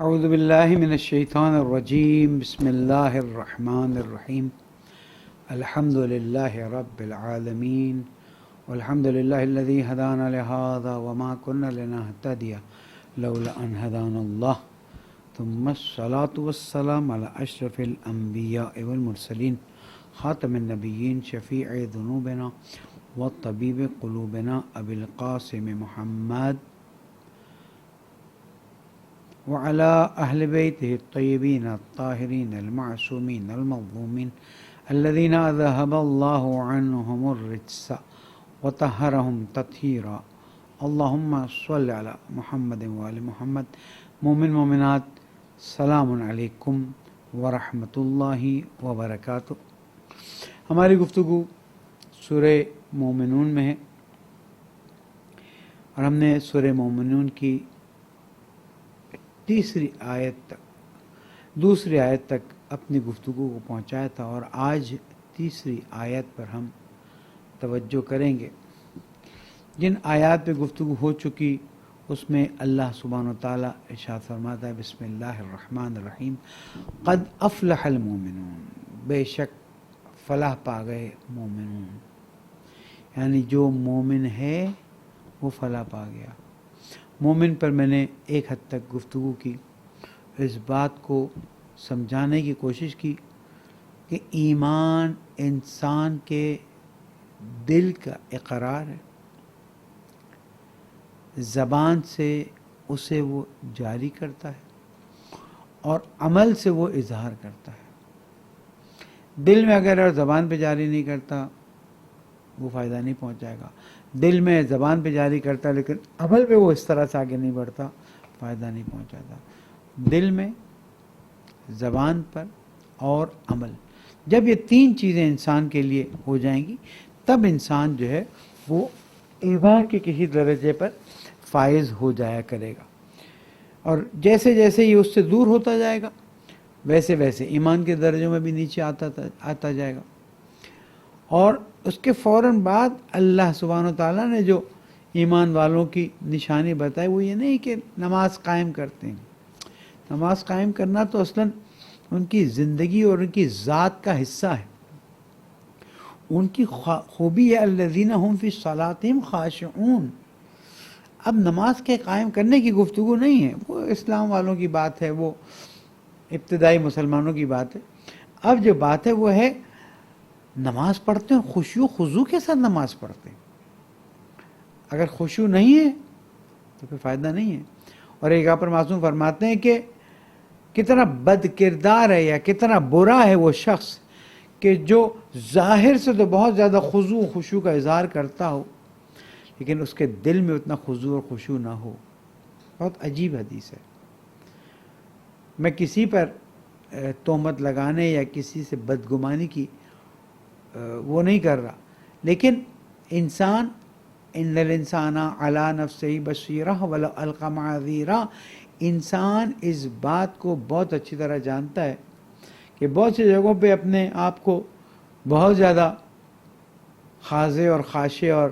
اعوذ باللہ من الشیطان الرجیم بسم اللہ الرحمن الرحیم الحمد للہ رب العالمین والحمد للہ الذی ہدانا لہذا وما كنا لنہتدی لولا ان ہدانا اللہ ثم الصلاة والسلام علی اشرف الانبیاء والمرسلین خاتم النبیین شفیع ذنوبنا وطبیب قلوبنا ابی القاسم محمد وعلى أهل بيته الطيبين الطاهرين المعصومين المظلومين الذين أذهب الله عنهم الرجس وطهرهم تطهيرا اللهم صل على محمد وآل محمد مومن مومنات سلام علیکم ورحمۃ اللہ وبرکاتہ۔ ہماری گفتگو سورہ مومنون میں ہے اور ہم نے سورہ مومنون کی دوسری آیت تک اپنی گفتگو کو پہنچایا تھا اور آج تیسری آیت پر ہم توجہ کریں گے۔ جن آیات پہ گفتگو ہو چکی اس میں اللہ سبحانہ و تعالیٰ ارشاد فرماتا ہے بسم اللہ الرحمن الرحیم قد افلح المومنون، بے شک فلاح پا گئے مومنون، یعنی جو مومن ہے وہ فلاح پا گیا۔ مومن پر میں نے ایک حد تک گفتگو کی، اس بات کو سمجھانے کی کوشش کی کہ ایمان انسان کے دل کا اقرار ہے، زبان سے اسے وہ جاری کرتا ہے اور عمل سے وہ اظہار کرتا ہے۔ دل میں اگر زبان پہ جاری نہیں کرتا وہ فائدہ نہیں پہنچائے گا، دل میں زبان پہ جاری کرتا لیکن عمل پہ وہ اس طرح سے آگے نہیں بڑھتا فائدہ نہیں پہنچاتا۔ دل میں، زبان پر اور عمل، جب یہ تین چیزیں انسان کے لیے ہو جائیں گی تب انسان جو ہے وہ ایمان کے کسی درجے پر فائز ہو جایا کرے گا، اور جیسے جیسے یہ اس سے دور ہوتا جائے گا ویسے ویسے ایمان کے درجوں میں بھی نیچے آتا جائے گا۔ اور اس کے فوراً بعد اللہ سبحانہ و تعالیٰ نے جو ایمان والوں کی نشانی بتائی وہ یہ نہیں کہ نماز قائم کرتے ہیں، نماز قائم کرنا تو اصلاً ان کی زندگی اور ان کی ذات کا حصہ ہے، ان کی خوبی ہے الذین هم فی صلاتہم خاشعون۔ اب نماز کے قائم کرنے کی گفتگو نہیں ہے، وہ اسلام والوں کی بات ہے، وہ ابتدائی مسلمانوں کی بات ہے۔ اب جو بات ہے وہ ہے نماز پڑھتے ہیں، خشوع و خضوع کے ساتھ نماز پڑھتے ہیں۔ اگر خشوع نہیں ہے تو پھر فائدہ نہیں ہے۔ اور ایک آپ پر معصوم فرماتے ہیں کہ کتنا بد کردار ہے یا کتنا برا ہے وہ شخص کہ جو ظاہر سے تو بہت زیادہ خضوع و خشوع کا اظہار کرتا ہو لیکن اس کے دل میں اتنا خضوع اور خشوع نہ ہو۔ بہت عجیب حدیث ہے۔ میں کسی پر تہمت لگانے یا کسی سے بدگمانی کی وہ نہیں کر رہا، لیکن انسان ان الانسان علی نفسہ بصیرہ ولو القی معاذیرہ، انسان اس بات کو بہت اچھی طرح جانتا ہے کہ بہت سی جگہوں پہ اپنے آپ کو بہت زیادہ خاضع اور خاشع اور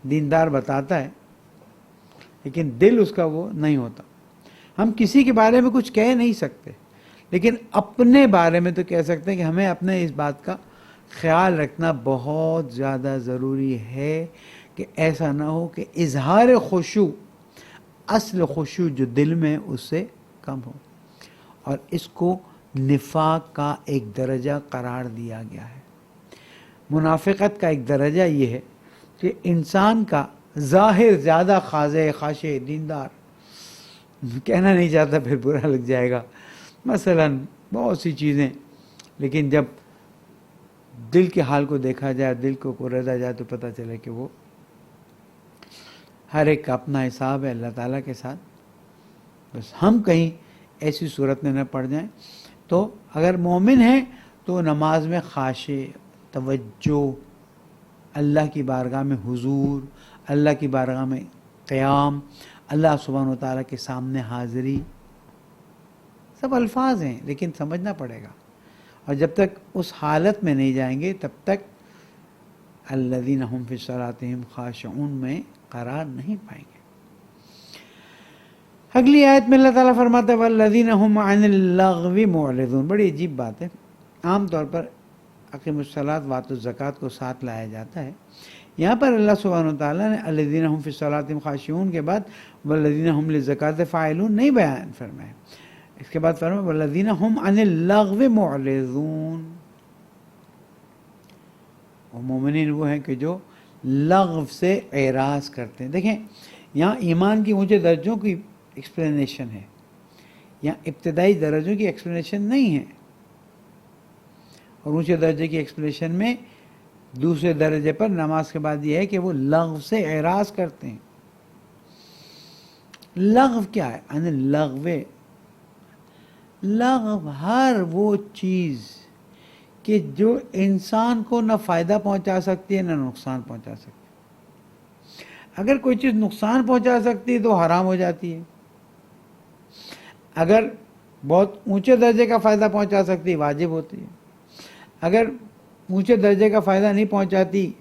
دیندار بتاتا ہے لیکن دل اس کا وہ نہیں ہوتا۔ ہم کسی کے بارے میں کچھ کہہ نہیں سکتے لیکن اپنے بارے میں تو کہہ سکتے ہیں کہ ہمیں اپنے اس بات کا خیال رکھنا بہت زیادہ ضروری ہے کہ ایسا نہ ہو کہ اظہار خشوع، اصل خشوع جو دل میں اس سے کم ہو، اور اس کو نفاق کا ایک درجہ قرار دیا گیا ہے۔ منافقت کا ایک درجہ یہ ہے کہ انسان کا ظاہر زیادہ خاضع خاشع دیندار، کہنا نہیں چاہتا پھر برا لگ جائے گا، مثلا بہت سی چیزیں، لیکن جب دل کے حال کو دیکھا جائے، دل کو کریدا جائے تو پتہ چلے کہ وہ ہر ایک کا اپنا حساب ہے اللہ تعالیٰ کے ساتھ۔ بس ہم کہیں ایسی صورت میں نہ پڑ جائیں۔ تو اگر مومن ہیں تو نماز میں خاشع، توجہ، اللہ کی بارگاہ میں حضور، اللہ کی بارگاہ میں قیام، اللہ سبحانہ و تعالیٰ کے سامنے حاضری، سب الفاظ ہیں لیکن سمجھنا پڑے گا، اور جب تک اس حالت میں نہیں جائیں گے تب تک الذین هم فی صلاتہم خاشعون میں قرار نہیں پائیں گے۔ اگلی آیت میں اللہ تعالیٰ فرماتا ہے والذین هم عن اللغو معرضون. بڑی عجیب بات ہے. عام طور پر اقیموا الصلاۃ وآتوا الزکوٰۃ کو ساتھ لایا جاتا ہے. یہاں پر اللہ سبحانہ وتعالیٰ نے الذین هم فی صلاتہم خاشعون کے بعد والذین هم للزکوٰۃ فاعلون نہیں بیان فرمایا. اس کے بعد فرمایا والذین هم عن اللغو معرضون. اور مومنین وہ ہیں کہ جو لغو سے اعراض کرتے ہیں. دیکھیں یہاں ایمان کی اونچے درجوں کی ایکسپلینیشن ہے، یہاں ابتدائی درجوں کی ایکسپلینیشن نہیں ہے. اور اونچے درجے کی ایکسپلینیشن میں دوسرے درجے پر نماز کے بعد یہ ہے کہ وہ لغو سے اعراض کرتے ہیں. لغو کیا ہے؟ ان لغو، لغو ہر وہ چیز کہ جو انسان کو نہ فائدہ پہنچا سکتی ہے نہ نقصان پہنچا سکتی ہے. اگر کوئی چیز نقصان پہنچا سکتی ہے تو حرام ہو جاتی ہے، اگر بہت اونچے درجے کا فائدہ پہنچا سکتی ہے واجب ہوتی ہے، اگر اونچے درجے کا فائدہ نہیں پہنچاتی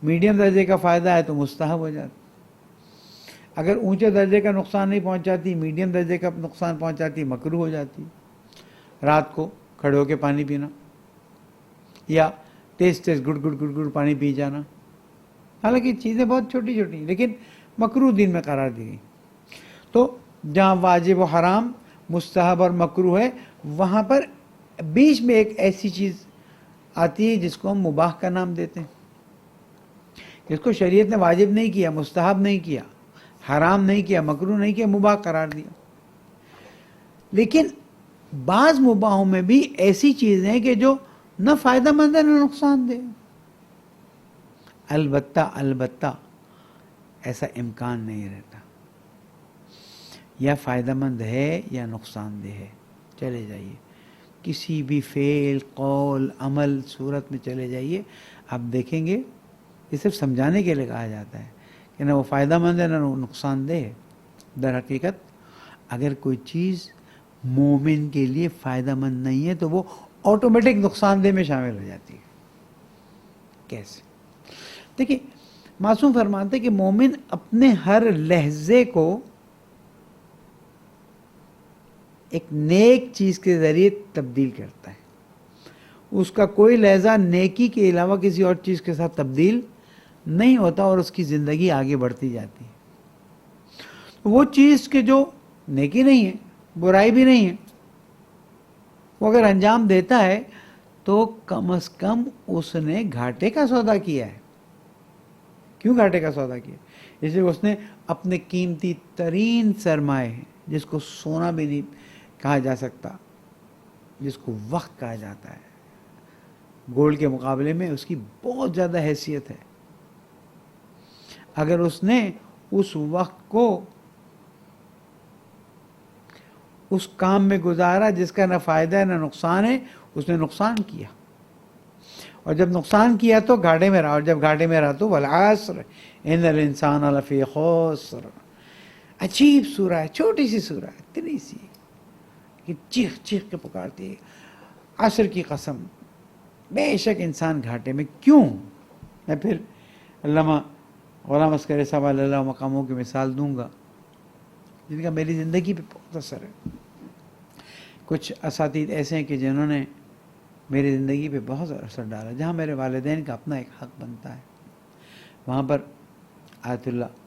میڈیم درجے کا فائدہ ہے تو مستحب ہو جاتی. اگر اونچے درجے کا نقصان نہیں پہنچاتی میڈیم درجے کا نقصان پہنچاتی مکروہ ہو جاتی. رات کو کھڑے ہو کے پانی پینا یا تیز گڑ گڑ گڑ گڑ پانی پی جانا، حالانکہ چیزیں بہت چھوٹی چھوٹی ہیں لیکن مکروہ دین میں قرار دی گئی. تو جہاں واجب و حرام مستحب اور مکروہ ہے وہاں پر بیچ میں ایک ایسی چیز آتی ہے جس کو ہم مباح کا نام دیتے ہیں، جس کو شریعت نے واجب نہیں کیا، مستحب نہیں کیا، حرام نہیں کیا، مکروہ نہیں کیا، مباح قرار دیا. لیکن بعض مباحوں میں بھی ایسی چیزیں ہیں کہ جو نہ فائدہ مند ہے نہ نقصان دہ. البتہ ایسا امکان نہیں رہتا، یا فائدہ مند ہے یا نقصان دہ ہے. چلے جائیے کسی بھی فعل قول عمل صورت میں چلے جائیے، آپ دیکھیں گے یہ صرف سمجھانے کے لیے کہا جاتا ہے کہ نہ وہ فائدہ مند ہے نہ نقصان دہ ہے. در حقیقت اگر کوئی چیز مومن کے لیے فائدہ مند نہیں ہے تو وہ آٹومیٹک نقصان دہ میں شامل ہو جاتی ہے. کیسے؟ دیکھیے معصوم فرماتے کہ مومن اپنے ہر لہجے کو ایک نیک چیز کے ذریعے تبدیل کرتا ہے. اس کا کوئی لہجہ نیکی کے علاوہ کسی اور چیز کے ساتھ تبدیل نہیں ہوتا اور اس کی زندگی آگے بڑھتی جاتی ہے. وہ چیز کے جو نیکی نہیں ہے برائی بھی نہیں ہے وہ اگر انجام دیتا ہے تو کم از کم اس نے گھاٹے کا سودا کیا ہے. کیوں گھاٹے کا سودا کیا؟ اس لیے اس نے اپنے قیمتی ترین سرمایہ جس کو سونا بھی نہیں کہا جا سکتا، جس کو وقت کہا جاتا ہے، گولڈ کے مقابلے میں اس کی بہت زیادہ حیثیت ہے. اگر اس نے اس وقت کو اس کام میں گزارا جس کا نہ فائدہ ہے نہ نقصان ہے، اس نے نقصان کیا. اور جب نقصان کیا تو گھاٹے میں رہا، اور جب گھاٹے میں رہا تو والعصر ان الانسان لفی خسر. عجیب سورہ ہے، چھوٹی سی سورہ ہے، اتنی سی کہ چیخ چیخ کے پکارتی ہے عصر کی قسم بے شک انسان گھاٹے میں. کیوں؟ میں پھر علامہ غلام عسکری صاحب علیہ اللہ مقاموں کی مثال دوں گا جن کا میری زندگی پہ بہت اثر ہے. کچھ اساتید ایسے ہیں کہ جنہوں نے میری زندگی پہ بہت اثر ڈالا. جہاں میرے والدین کا اپنا ایک حق بنتا ہے وہاں پر آیت اللہ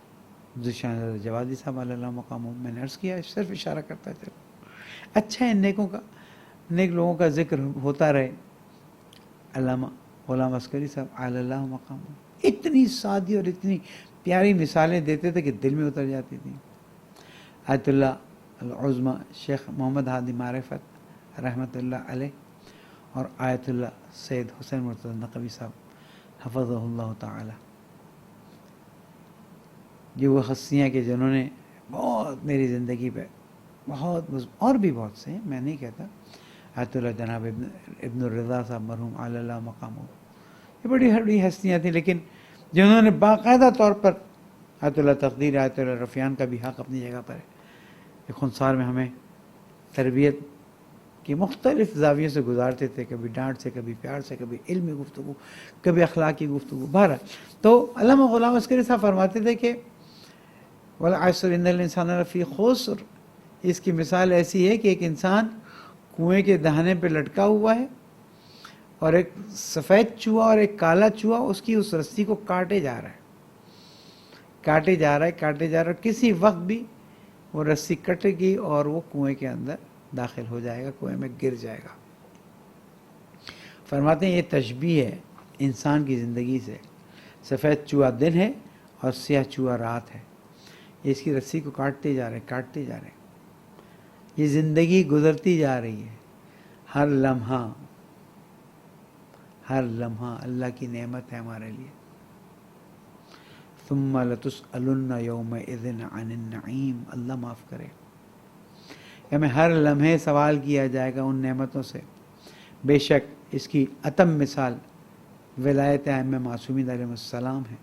ذوالشان جوادی صاحب علیہ اللہ مقاموں میں نے عرض کیا، صرف اشارہ کرتا ہے چلو اچھا ہے نیکوں کا، نیک لوگوں کا ذکر ہوتا رہے. علامہ غلام عسکری صاحب علیہ اللہ مقاموں اتنی سادی اور اتنی پیاری مثالیں دیتے تھے کہ دل میں اتر جاتی تھیں. آیت اللہ العظمی شیخ محمد ہادی معرفت رحمۃ اللہ علیہ اور آیت اللہ سید حسین مرتضی نقوی صاحب حفظہ اللہ تعالی، یہ وہ ہستیاں کہ جنہوں نے بہت میری زندگی پہ بہت، اور بھی بہت سے ہیں میں نہیں کہتا. آیت اللہ جناب ابن الرضا صاحب مرحوم علی اللہ مقامہ، یہ بڑی بڑی ہستیاں تھیں لیکن جنہوں نے باقاعدہ طور پر آیت اللہ تقدیر آیت اللہ رفیعان کا بھی حق اپنی جگہ پر ہے. خنسار میں ہمیں تربیت کی مختلف زاویوں سے گزارتے تھے، کبھی ڈانٹ سے، کبھی پیار سے، کبھی علمی گفتگو، کبھی اخلاقی گفتگو. بہرحال تو علامہ غلام عسکری صاحب فرماتے تھے کہ والعصر ان الانسان لفی خسر، اس کی مثال ایسی ہے کہ ایک انسان کنویں کے دہانے پہ لٹکا ہوا ہے اور ایک سفید چوہا اور ایک کالا چوہا اس کی اس رسی کو کاٹے جا رہا ہے، کاٹے جا رہا ہے، کاٹے جا رہا ہے، کسی وقت بھی وہ رسی کٹے گی اور وہ کنویں کے اندر داخل ہو جائے گا، کنویں میں گر جائے گا۔ فرماتے ہیں یہ تشبیہ ہے انسان کی زندگی سے، سفید چوہا دن ہے اور سیاہ چوہا رات ہے، یہ اس کی رسی کو کاٹتے جا رہے ہیں، کاٹتے جا رہے ہیں، یہ زندگی گزرتی جا رہی ہے، ہر لمحہ اللہ کی نعمت ہے ہمارے لیے۔ ثم لتسألن یومئذ عن النعیم، اللہ معاف کرے، ہمیں ہر لمحے سوال کیا جائے گا ان نعمتوں سے۔ بے شک اس کی اتم مثال ولایت ائمہ معصومین علیہ السلام ہے،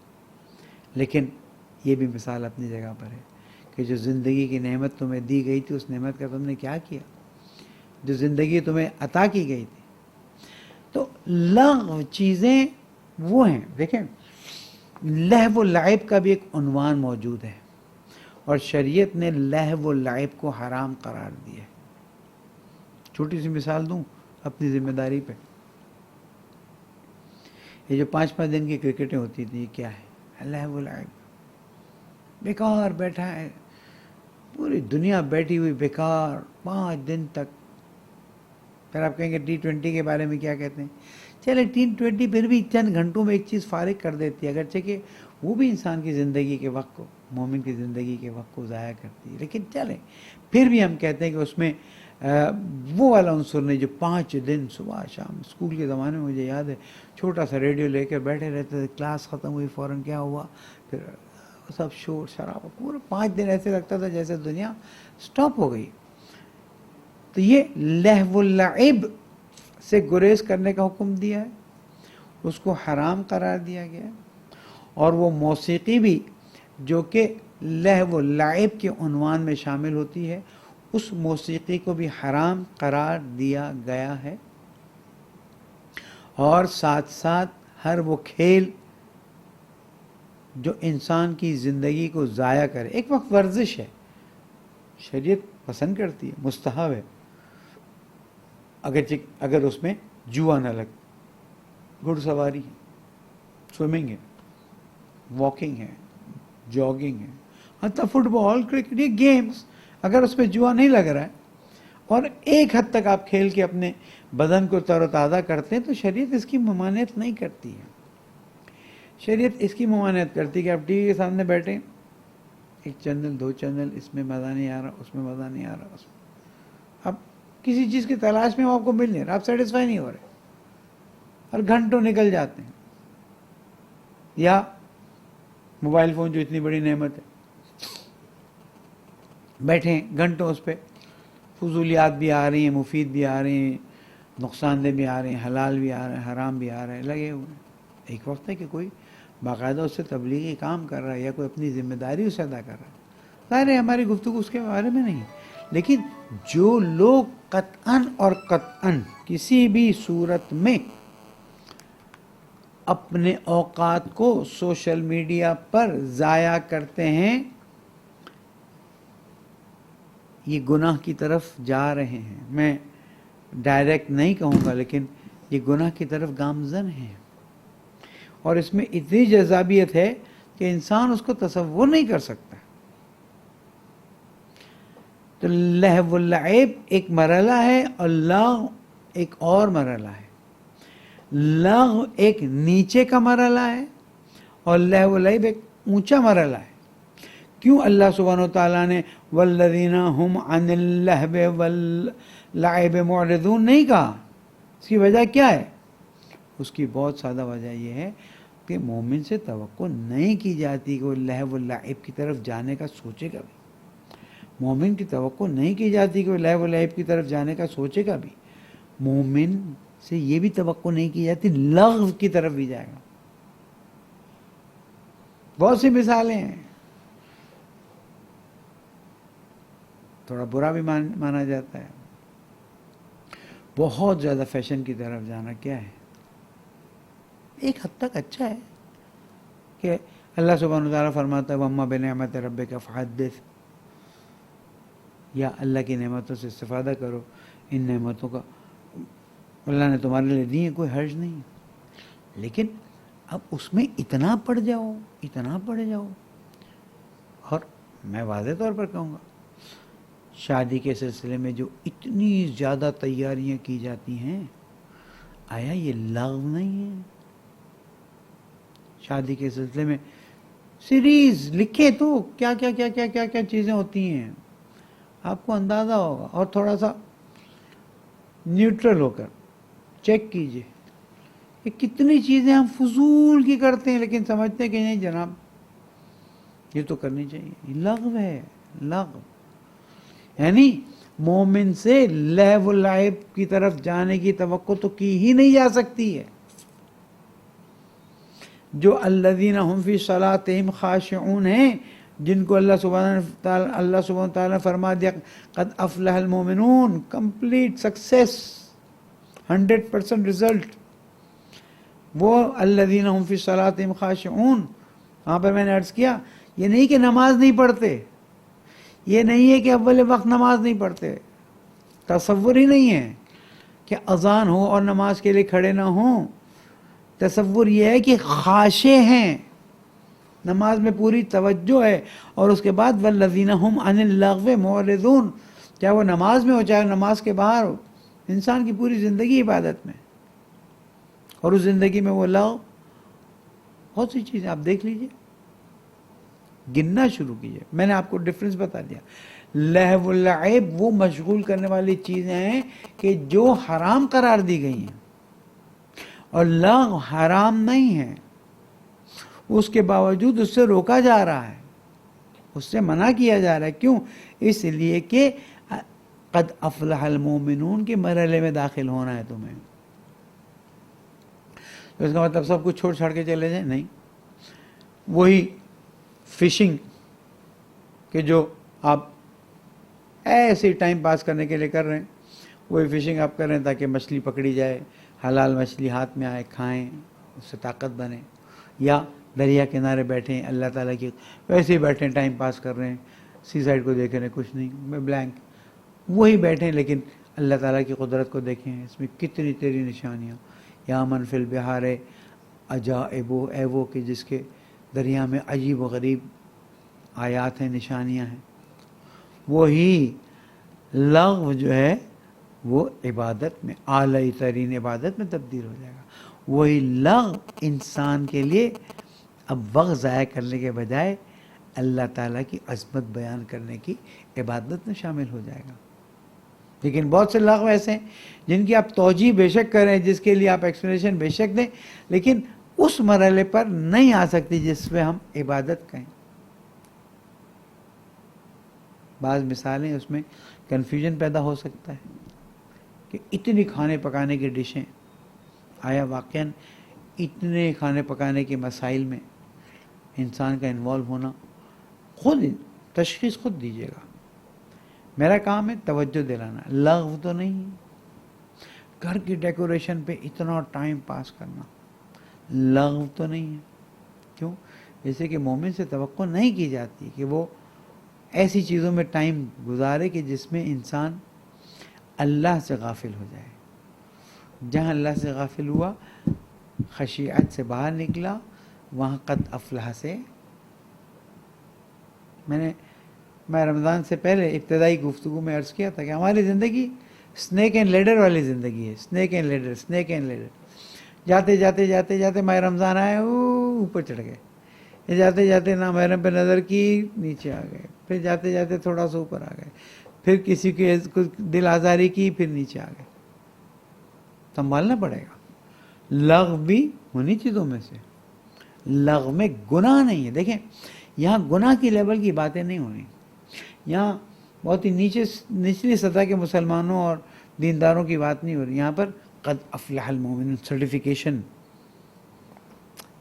لیکن یہ بھی مثال اپنی جگہ پر ہے کہ جو زندگی کی نعمت تمہیں دی گئی تھی اس نعمت کا تم نے کیا کیا، جو زندگی تمہیں عطا کی گئی تھی۔ تو لغو چیزیں وہ ہیں، دیکھیں لہو و لعب کا بھی ایک عنوان موجود ہے اور شریعت نے لہو و لعب کو حرام قرار دیا ہے۔ چھوٹی سی مثال دوں اپنی ذمہ داری پہ، یہ جو 5 دن کی کرکٹیں ہوتی تھیں یہ کیا ہے؟ لہو و لعب، بیکار بیٹھا ہے، پوری دنیا بیٹھی ہوئی بیکار 5 دن تک۔ پھر آپ کہیں گے T20 کے بارے میں کیا کہتے ہیں؟ چلے T20 پھر بھی چند گھنٹوں میں ایک چیز فارغ کر دیتی ہے، اگرچہ کہ وہ بھی انسان کی زندگی کے وقت کو، مومن کی زندگی کے وقت کو ضائع کرتی ہے، لیکن چلیں پھر بھی ہم کہتے ہیں کہ اس میں وہ والا عنصر نہیں جو 5 دن صبح شام۔ اسکول کے زمانے میں مجھے یاد ہے چھوٹا سا ریڈیو لے کے بیٹھے رہتے تھے، کلاس ختم ہوئی فوراً کیا ہوا، پھر سب شور شرابہ، پورے 5 دن ایسے لگتا تھا جیسے دنیا سٹاپ ہو گئی۔ تو یہ لہو اللعب سے گریز کرنے کا حکم دیا ہے، اس کو حرام قرار دیا گیا ہے، اور وہ موسیقی بھی جو کہ لہو اللعب کے عنوان میں شامل ہوتی ہے، اس موسیقی کو بھی حرام قرار دیا گیا ہے، اور ساتھ ساتھ ہر وہ کھیل جو انسان کی زندگی کو ضائع کرے۔ ایک وقت ورزش ہے، شریعت پسند کرتی ہے، مستحب ہے، اگر اس میں جوا نہ لگ، گھڑ سواری ہے، سوئمنگ ہے، واکنگ ہے، جاگنگ ہے، حتیٰ فٹ بال، کرکٹ، یہ گیمز اگر اس میں جوا نہیں لگ رہا ہے اور ایک حد تک آپ کھیل کے اپنے بدن کو تر و تازہ کرتے ہیں تو شریعت اس کی ممانعت نہیں کرتی ہے۔ شریعت اس کی ممانعت کرتی ہے کہ آپ ٹی وی کے سامنے بیٹھیں، 1 چینل 2 چینل، اس میں مزہ نہیں آ رہا، اس میں مزہ نہیں آ رہا، اس میں اب کسی چیز کی تلاش میں آپ کو مل نہیں رہا، آپ سیٹسفائی نہیں ہو رہے اور گھنٹوں نکل جاتے ہیں۔ یا موبائل فون جو اتنی بڑی نعمت ہے، بیٹھیں گھنٹوں اس پہ، فضولیات بھی آ رہی ہیں، مفید بھی آ رہی ہیں، نقصان دہ بھی آ رہے ہیں، حلال بھی آ رہے ہیں، حرام بھی آ رہے ہیں، لگے ہوئے ہیں۔ ایک وقت ہے کہ کوئی باقاعدہ اس سے تبلیغی کام کر رہا ہے یا کوئی اپنی ذمہ داری اسے ادا کر رہا ہے، ظاہر ہے ہماری گفتگو اس کے بارے میں نہیں، لیکن جو لوگ قطعاً اور قطعاً کسی بھی صورت میں اپنے اوقات کو سوشل میڈیا پر ضائع کرتے ہیں یہ گناہ کی طرف جا رہے ہیں۔ میں ڈائریکٹ نہیں کہوں گا لیکن یہ گناہ کی طرف گامزن ہیں، اور اس میں اتنی جذابیت ہے کہ انسان اس کو تصور نہیں کر سکتا۔ تو لہو اللعب ایک مرحلہ ہے اور لغو ایک اور مرحلہ ہے۔ لغو ایک نیچے کا مرحلہ ہے اور لہو اللعب ایک اونچا مرحلہ ہے۔ کیوں اللہ سبحانہ وتعالیٰ نے والذین هم عن اللہو واللعب معرضون نہیں کہا؟ اس کی وجہ کیا ہے؟ اس کی بہت سادہ وجہ یہ ہے کہ مومن سے توقع نہیں کی جاتی کہ وہ لہو واللعب کی طرف جانے کا سوچے گا بھی، مومن کی توقع نہیں کی جاتی کہ وہ لہو واللعب کی طرف جانے کا سوچے گا بھی، مومن سے یہ بھی توقع نہیں کی جاتی لغو کی طرف بھی جائے گا۔ بہت سی مثالیں ہیں، تھوڑا برا بھی مانا جاتا ہے، بہت زیادہ فیشن کی طرف جانا کیا ہے؟ ایک حد تک اچھا ہے کہ اللہ سبحانہ وتعالیٰ فرماتا ہے وَأَمَّا بِنِعْمَتِ رَبِّكَ فَحَدِّثْ، یا اللہ کی نعمتوں سے استفادہ کرو، ان نعمتوں کا اللہ نے تمہارے لیے دی ہیں، کوئی حرج نہیں ہے، لیکن اب اس میں اتنا پڑ جاؤ، اتنا پڑ جاؤ. اور میں واضح طور پر کہوں گا، شادی کے سلسلے میں جو اتنی زیادہ تیاریاں کی جاتی ہیں، آیا یہ لغو نہیں ہے؟ شادی کے سلسلے میں سیریز لکھے تو کیا کیا کیا کیا کیا کیا چیزیں ہوتی ہیں، آپ کو اندازہ ہوگا. اور تھوڑا سا نیوٹرل ہو کر چیک کیجئے کہ کتنی چیزیں ہم فضول کی کرتے ہیں، لیکن سمجھتے ہیں کہ نہیں جناب یہ تو کرنی چاہیے. یہ لغو ہے، لغو. یعنی مومن سے لہو و لعب کی طرف جانے کی توقع تو کی ہی نہیں جا سکتی ہے. جو الذین هم فی صلاتہم خاشعون ہیں، جن کو اللہ سبحانہ وتعالی فرما دیا قد افلح المومنون، کمپلیٹ سکسیس، 100% رزلٹ. وہ الذین هم فی صلاتہم خاشعون، وہاں پر میں نے عرض کیا یہ نہیں کہ نماز نہیں پڑھتے، یہ نہیں ہے کہ اول وقت نماز نہیں پڑھتے، تصور ہی نہیں ہے کہ اذان ہو اور نماز کے لیے کھڑے نہ ہوں. تصور یہ ہے کہ خاشع ہیں، نماز میں پوری توجہ ہے. اور اس کے بعد والذین هم عن اللغو معرضون، چاہے وہ نماز میں ہو چاہے نماز کے باہر ہو، انسان کی پوری زندگی عبادت میں، اور اس زندگی میں وہ لغو بہت سی چیزیں آپ دیکھ لیجئے، گننا شروع کیجئے. میں نے آپ کو ڈفرنس بتا دیا. لہو و لعب وہ مشغول کرنے والی چیزیں ہیں کہ جو حرام قرار دی گئی ہیں، اور لغو حرام نہیں ہے، اس کے باوجود اس سے روکا جا رہا ہے، اس سے منع کیا جا رہا ہے. کیوں؟ اس لیے کہ قد افلح المومنون کے مرحلے میں داخل ہونا ہے تمہیں. تو اس کا مطلب سب کچھ چھوڑ چھاڑ کے چلے جائیں؟ نہیں. وہی فشنگ کہ جو آپ ایسے ٹائم پاس کرنے کے لیے کر رہے ہیں، وہی فشنگ آپ کر رہے ہیں تاکہ مچھلی پکڑی جائے، حلال مچھلی ہاتھ میں آئے، کھائیں، اس سے طاقت بنے. یا دریا کنارے بیٹھے ہیں، اللہ تعالیٰ کی ویسے ہی بیٹھے ہیں، ٹائم پاس کر رہے ہیں، سی سائڈ کو دیکھ رہے ہیں، کچھ نہیں، میں بلینک، وہی بیٹھے ہیں لیکن اللہ تعالیٰ کی قدرت کو دیکھیں، اس میں کتنی تیری نشانیاں. یا من فی البحار عجائب، اے وہ کہ جس کے دریا میں عجیب و غریب آیات ہیں، نشانیاں ہیں. وہی لغو جو ہے وہ عبادت میں، اعلی ترین عبادت میں تبدیل ہو جائے گا. وہی لغو انسان کے لیے اب وقت ضائع کرنے کے بجائے اللہ تعالیٰ کی عظمت بیان کرنے کی عبادت میں شامل ہو جائے گا. لیکن بہت سے لغو ایسے ہیں جن کی آپ توجیہ بے شک کریں، جس کے لیے آپ ایکسپلینیشن بے شک دیں، لیکن اس مرحلے پر نہیں آ سکتی جس میں ہم عبادت کہیں. بعض مثالیں اس میں کنفیوژن پیدا ہو سکتا ہے کہ اتنی کھانے پکانے کی ڈشیں، آیا واقعاً اتنے کھانے پکانے کے مسائل میں انسان کا انوالو ہونا؟ خود تشخیص خود دیجیے گا. میرا کام ہے توجہ دلانا، لغو تو نہیں. گھر کی ڈیکوریشن پہ اتنا ٹائم پاس کرنا لغو تو نہیں ہے. کیوں؟ جیسے کہ مومن سے توقع نہیں کی جاتی کہ وہ ایسی چیزوں میں ٹائم گزارے کہ جس میں انسان اللہ سے غافل ہو جائے. جہاں اللہ سے غافل ہوا، خشیعت سے باہر نکلا، وہاں قد افلح سے. میں رمضان سے پہلے ابتدائی گفتگو میں عرض کیا تھا کہ ہماری زندگی سنیک اینڈ لیڈر والی زندگی ہے. Snack and leader, snack and leader. جاتے جاتے جاتے جاتے ماہ رمضان آئے، اوپر چڑھ گئے، جاتے جاتے نامحرم پہ نظر کی، نیچے آ گئے، پھر جاتے جاتے تھوڑا سا اوپر آ گئے، پھر کسی کی دل آزاری کی، پھر نیچے آ گئے. سنبھالنا پڑے گا. لغو بھی انہی چیزوں میں سے. لغو میں گناہ نہیں ہے. دیکھیں یہاں گناہ کی لیول کی باتیں نہیں ہونی، یہاں بہت ہی نچلی سطح کے مسلمانوں اور دینداروں کی بات نہیں ہو رہی. یہاں پر قد افلح المومنون سرٹیفیکیشن،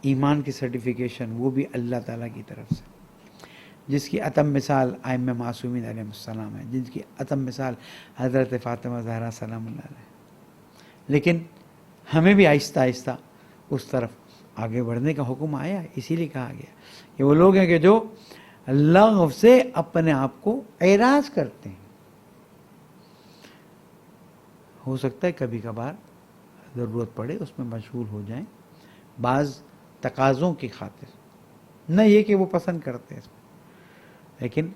ایمان کی سرٹیفیکیشن، وہ بھی اللہ تعالیٰ کی طرف سے، جس کی اتم مثال ائمہ معصومین علیہ السلام ہے، جن کی اتم مثال حضرت فاطمہ زہرا سلام اللہ علیہ. لیکن ہمیں بھی آہستہ آہستہ اس طرف آگے بڑھنے کا حکم آیا. اسی لیے کہا گیا کہ وہ لوگ ہیں کہ جو لغو سے اپنے آپ کو اعراض کرتے ہیں. ہو سکتا ہے کبھی کبھار ضرورت پڑے اس میں مشغول ہو جائیں بعض تقاضوں کی خاطر، نہ یہ کہ وہ پسند کرتے ہیں اس میں، لیکن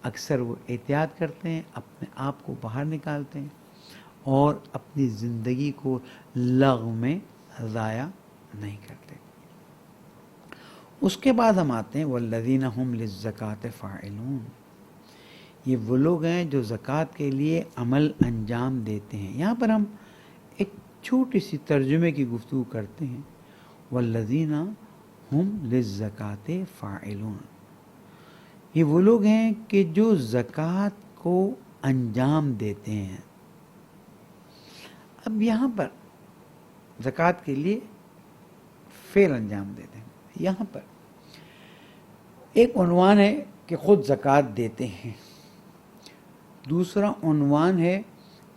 اکثر وہ احتیاط کرتے ہیں، اپنے آپ کو باہر نکالتے ہیں اور اپنی زندگی کو لغو میں ضائع نہیں کرتے۔ اس کے بعد ہم آتے ہیں والذین هم للزکاۃ فاعلون، یہ وہ لوگ ہیں جو زکوٰۃ کے لیے عمل انجام دیتے ہیں۔ یہاں پر ہم ایک چھوٹی سی ترجمے کی گفتگو کرتے ہیں، والذین هم للزکاۃ فاعلون، یہ وہ لوگ ہیں کہ جو زکوٰۃ کو انجام دیتے ہیں۔ اب یہاں پر زکوٰۃ کے لیے فعل انجام دیتے ہیں، یہاں پر ایک عنوان ہے کہ خود زکوٰۃ دیتے ہیں، دوسرا عنوان ہے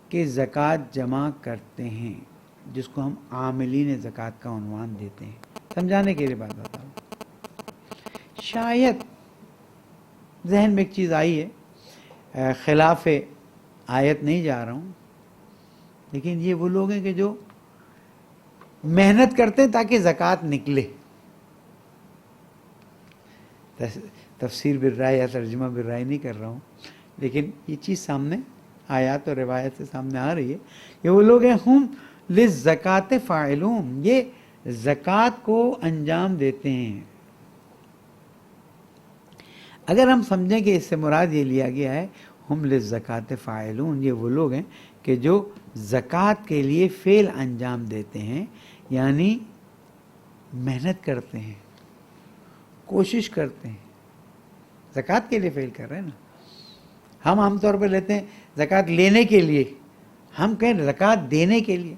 کہ زکوٰۃ جمع کرتے ہیں، جس کو ہم عاملین زکوٰۃ کا عنوان دیتے ہیں۔ سمجھانے کے لیے بات بتا رہا ہوں، شاید ذہن میں ایک چیز آئی ہے، خلاف آیت نہیں جا رہا ہوں، لیکن یہ وہ لوگ ہیں کہ جو محنت کرتے ہیں تاکہ زکوٰۃ نکلے۔ تفسیر بالرائے یا ترجمہ بالرائے نہیں کر رہا ہوں، لیکن یہ چیز سامنے آیات اور روایت سے سامنے آ رہی ہے کہ وہ لوگ ہیں ہم للزکاۃ فاعلون، یہ زکوٰۃ کو انجام دیتے ہیں۔ اگر ہم سمجھیں کہ اس سے مراد یہ لیا گیا ہے ہم للزکاۃ فاعلون، یہ وہ لوگ ہیں کہ جو زکوٰۃ کے لیے فعل انجام دیتے ہیں، یعنی محنت کرتے ہیں، کوشش کرتے ہیں، زکوٰۃ کے لیے فعل کر رہے ہیں نا۔ ہم عام طور پہ لیتے ہیں زکوٰۃ لینے کے لیے، ہم کہیں زکوٰۃ دینے کے لیے،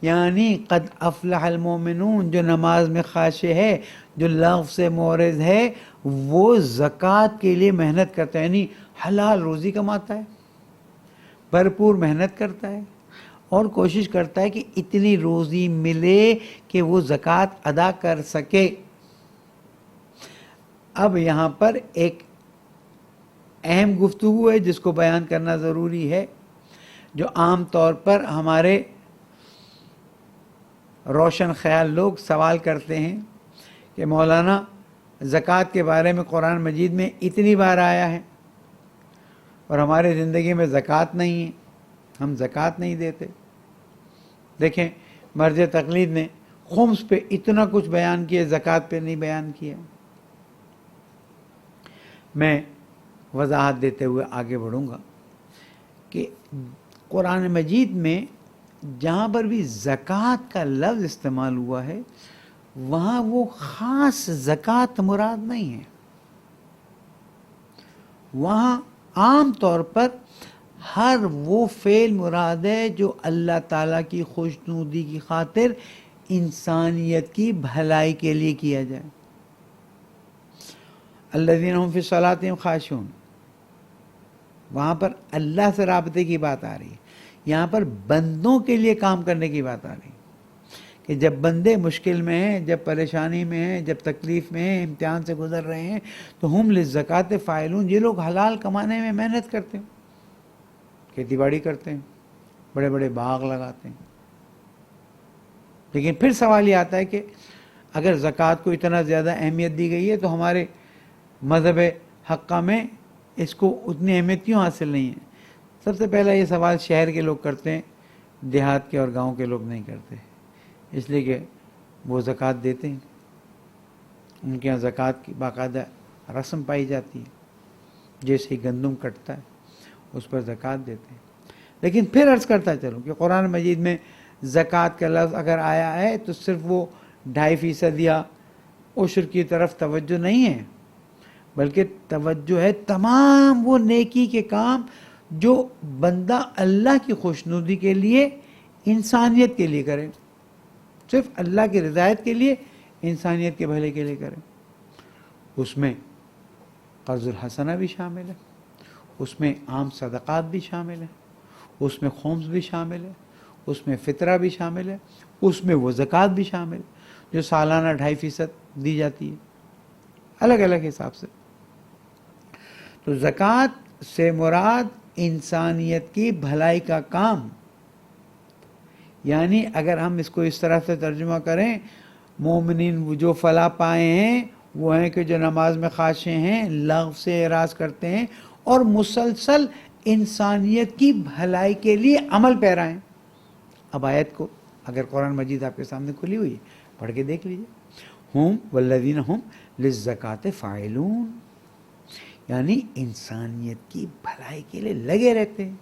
یعنی قد افلح المومنون، جو نماز میں خاشع ہے، جو لغو سے معرض ہے، وہ زکوٰۃ کے لیے محنت کرتا ہے، یعنی حلال روزی کماتا ہے، بھرپور محنت کرتا ہے اور کوشش کرتا ہے کہ اتنی روزی ملے کہ وہ زکوٰۃ ادا کر سکے۔ اب یہاں پر ایک اہم گفتگو ہے جس کو بیان کرنا ضروری ہے، جو عام طور پر ہمارے روشن خیال لوگ سوال کرتے ہیں کہ مولانا زکوٰۃ کے بارے میں قرآن مجید میں اتنی بار آیا ہے اور ہمارے زندگی میں زکوٰۃ نہیں ہے، ہم زکوٰۃ نہیں دیتے۔ دیکھیں مرج تقلید نے خمس پہ اتنا کچھ بیان کیا، زکوٰۃ پہ نہیں بیان کیا۔ میں وضاحت دیتے ہوئے آگے بڑھوں گا کہ قرآن مجید میں جہاں پر بھی زکوٰۃ کا لفظ استعمال ہوا ہے وہاں وہ خاص زکوٰۃ مراد نہیں ہے، وہاں عام طور پر ہر وہ فعل مراد ہے جو اللہ تعالیٰ کی خوشنودی کی خاطر انسانیت کی بھلائی کے لیے کیا جائے۔ الذین هم فی صلاتہم خاشعون، وہاں پر اللہ سے رابطے کی بات آ رہی ہے، یہاں پر بندوں کے لیے کام کرنے کی بات آ رہی ہے کہ جب بندے مشکل میں ہیں، جب پریشانی میں ہیں، جب تکلیف میں ہیں، امتحان سے گزر رہے ہیں، تو ہم للزکاۃ فاعلون، یہ لوگ حلال کمانے میں محنت کرتے ہیں، کھیتی باڑی کرتے ہیں، بڑے بڑے باغ لگاتے ہیں۔ لیکن پھر سوال یہ آتا ہے کہ اگر زکوٰۃ کو اتنا زیادہ اہمیت دی گئی ہے تو ہمارے مذہب حقہ میں اس کو اتنی اہمیت کیوں حاصل نہیں ہے؟ سب سے پہلا یہ سوال شہر کے لوگ کرتے ہیں، دیہات کے اور گاؤں کے لوگ نہیں کرتے، اس لیے کہ وہ زکوٰۃ دیتے ہیں، ان کے یہاں زکوٰۃ کی باقاعدہ رسم پائی جاتی ہے، جیسے ہی گندم کٹتا ہے اس پر زکوٰۃ دیتے ہیں۔ لیکن پھر عرض کرتا چلوں کہ قرآن مجید میں زکوٰۃ کا لفظ اگر آیا ہے تو صرف وہ 2.5% یا عشر کی طرف توجہ نہیں ہے، بلکہ توجہ ہے تمام وہ نیکی کے کام جو بندہ اللہ کی خوشنودی کے لیے، انسانیت کے لیے کرے، صرف اللہ کی رضایت کے لیے، انسانیت کے بھلے کے لیے کرے۔ اس میں قرض الحسنہ بھی شامل ہے، اس میں عام صدقات بھی شامل ہے، اس میں خمس بھی شامل ہے، اس میں فطرہ بھی شامل ہے، اس میں وہ زکوٰۃ بھی شامل ہے جو سالانہ 2.5% دی جاتی ہے، الگ الگ حساب سے۔ تو زکوٰۃ سے مراد انسانیت کی بھلائی کا کام، یعنی اگر ہم اس کو اس طرح سے ترجمہ کریں، مومنین وہ جو فلاح پائے ہیں وہ ہیں کہ جو نماز میں خاشع ہیں، لغو سے اعراض کرتے ہیں اور مسلسل انسانیت کی بھلائی کے لیے عمل پیرا ہیں۔ اب آیت کو اگر قرآن مجید آپ کے سامنے کھلی ہوئی ہے پڑھ کے دیکھ لیجئے، ہم والذین ہم للزکاۃ فاعلون، یعنی انسانیت کی بھلائی کے لیے لگے رہتے ہیں۔